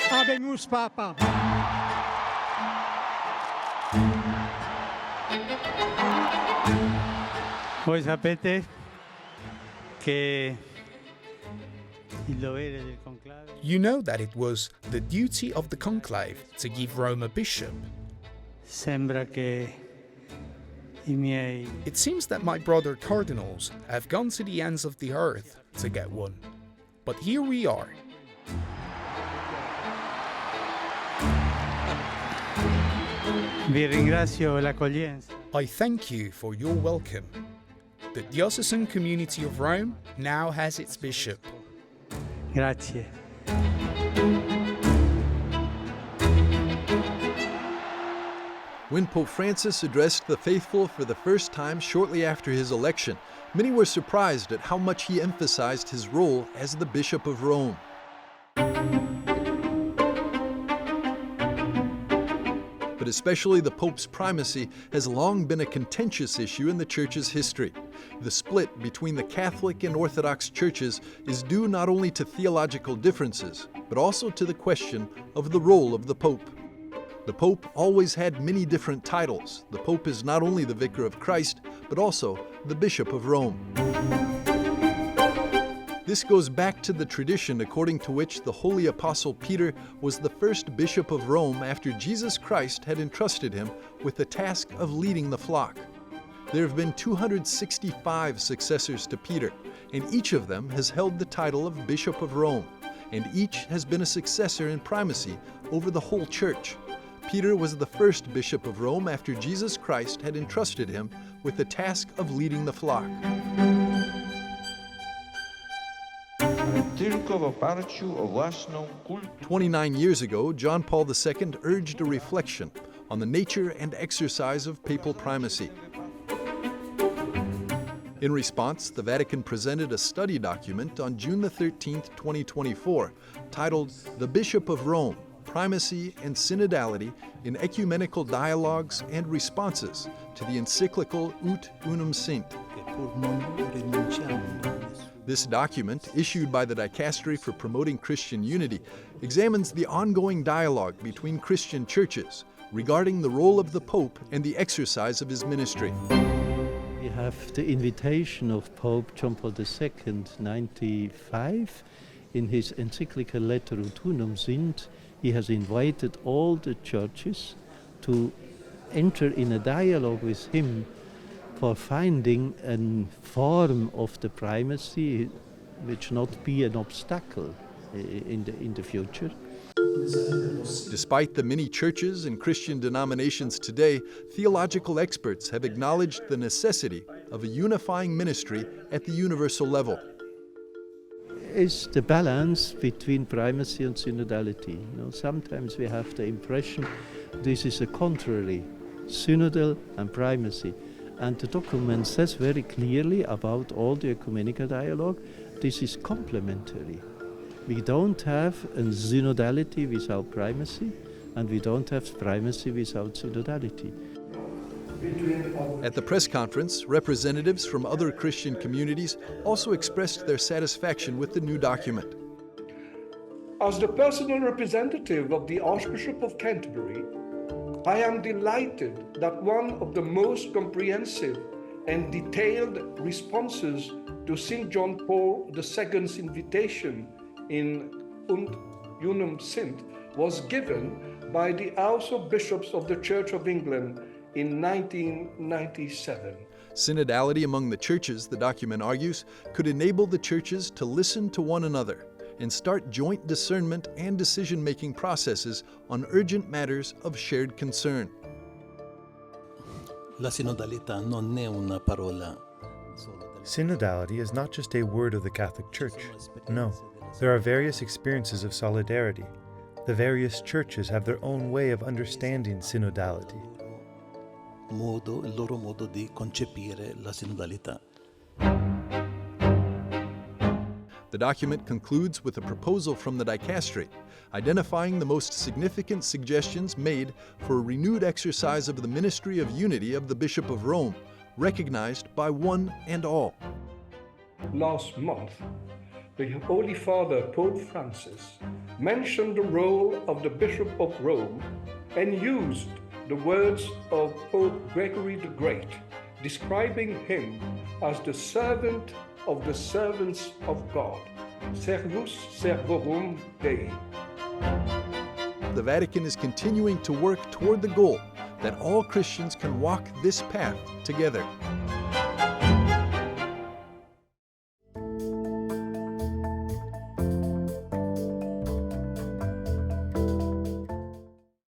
Habemus Papa. Voi sapete che il dovere del conclave. You know that it was the duty of the conclave to give Rome a bishop. Sembra che i miei It seems that my brother cardinals have gone to the ends of the earth to get one. But here we are. vi ringrazio l'accoglienza. I thank you for your welcome. The diocesan community of Rome now has its bishop. Grazie. When Pope Francis addressed the faithful for the first time shortly after his election, many were surprised at how much he emphasized his role as the Bishop of Rome. But especially the Pope's primacy has long been a contentious issue in the Church's history. The split between the Catholic and Orthodox churches is due not only to theological differences, but also to the question of the role of the Pope. The Pope always had many different titles. The Pope is not only the Vicar of Christ, but also the Bishop of Rome. This goes back to the tradition according to which the Holy Apostle Peter was the first Bishop of Rome after Jesus Christ had entrusted him with the task of leading the flock. There have been 265 successors to Peter, and each of them has held the title of Bishop of Rome, and each has been a successor in primacy over the whole Church. Peter was the first Bishop of Rome after Jesus Christ had entrusted him with the task of leading the flock. 29 years ago, John Paul II urged a reflection on the nature and exercise of papal primacy. In response, the Vatican presented a study document on June 13, 2024, titled The Bishop of Rome, Primacy and Synodality in Ecumenical Dialogues and Responses to the encyclical Ut Unum Sint. This document, issued by the Dicastery for Promoting Christian Unity, examines the ongoing dialogue between Christian churches regarding the role of the Pope and the exercise of his ministry. We have the invitation of Pope John Paul II, 95, in his encyclical letter Ut Unum Sint. He has invited all the churches to enter in a dialogue with him for finding a form of the primacy which not be an obstacle in the future. Despite the many churches and Christian denominations today, theological experts have acknowledged the necessity of a unifying ministry at the universal level. Is the balance between primacy and synodality. Sometimes we have the impression this is a contrary, synodal and primacy. And the document says very clearly about all the ecumenical dialogue, this is complementary. We don't have a synodality without primacy, and we don't have primacy without synodality. At the press conference, representatives from other Christian communities also expressed their satisfaction with the new document. As the personal representative of the Archbishop of Canterbury, I am delighted that one of the most comprehensive and detailed responses to St. John Paul II's invitation in Ut Unum Sint was given by the House of Bishops of the Church of England in 1997. Synodality among the churches, the document argues, could enable the churches to listen to one another and start joint discernment and decision-making processes on urgent matters of shared concern. La sinodalità non è una parola. Synodality is not just a word of the Catholic Church. No, there are various experiences of solidarity. The various churches have their own way of understanding synodality. Il loro modo di concepire la sinodalità. The document concludes with a proposal from the Dicastery, identifying the most significant suggestions made for a renewed exercise of the ministry of unity of the Bishop of Rome, recognized by one and all. Last month, the Holy Father, Pope Francis, mentioned the role of the Bishop of Rome and used the words of Pope Gregory the Great, describing him as the servant of the servants of God. Servus servorum Dei. The Vatican is continuing to work toward the goal that all Christians can walk this path together.